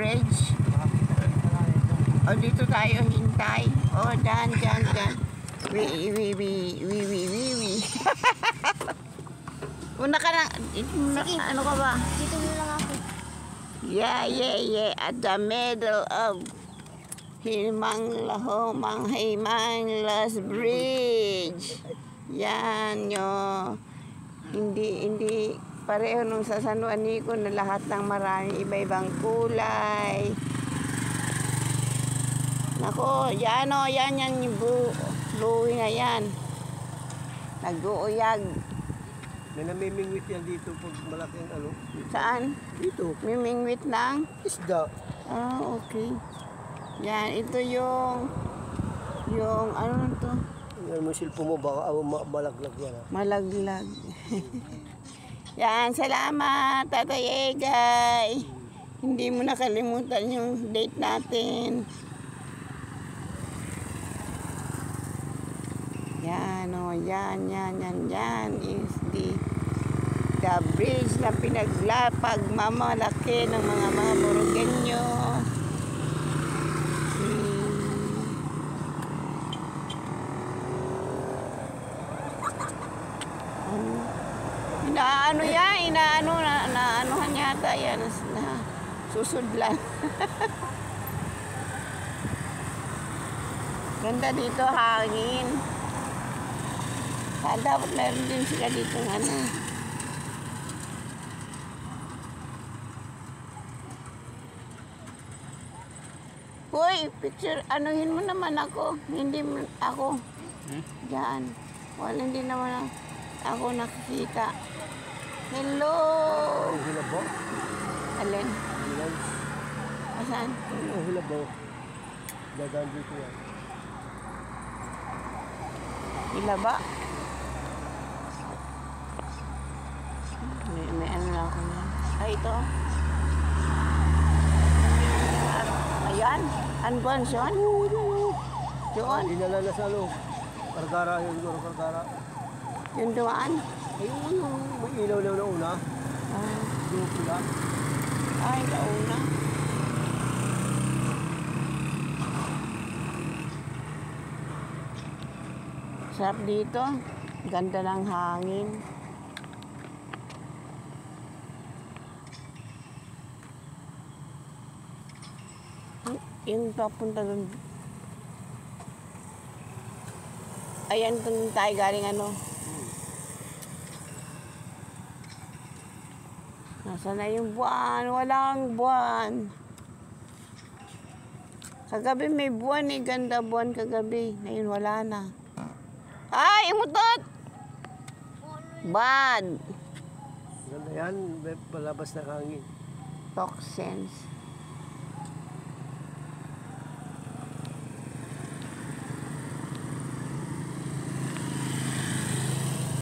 bridge. O, dito tayo hintay. O, dyan. Wi. Una ka na. Ano ka ba? Dito na lang ako. Yeah. At the middle of Himanglas Bridge. Yan yo. Hindi pareho nung sa San Juanico na lahat ng maraming iba-ibang kulay. Nako, yan o, yan yung blue na yan. Nag-uuyag. May namimingwit yan dito pag malaking ano. Saan? Dito. Mimingwit ng? Isda. Ah, okay. Yan, ito yung ano to? Yan mo silpo mo, baka malaglag yan. Ha? Malaglag. Yan, salamat, Tatay Egay. Hindi mo nakalimutan yung date natin. Yan, o, yan is the bridge na pinaglapag mamalaki ng mga Borongenyo. Inaanuhan yata yan na susudlan. Ganda dito, hangin. Dapat meron din sila dito ano. Hoy, picture, anuhin mo naman ako. Hindi ako. Diyan. Wala, hindi naman ako nakikita. Hello! Ang hilabaw. Alin? Hilaw. Asan? Ang hilabaw. Dadaan dito yan. Ilaba? May ano lang ako na. Ay, ito. Ayan. Anban siya? Doon. Dinala na sa ano. Kargara yun, Kargara. Yung dumaan? Ayun, may ilaw na una. Doon pula. Ay, kauna. Sarap dito. Ganda ng hangin. Yung papunta doon. Ayan, doon tayo galing ano. Nasaan na yung buwan? Walang buwan. Kagabi may buwan eh. Ganda buwan kagabi. Ngayon wala na. Ay, imutot! Bad. Ganda yan, palabas na hangin. Toxins.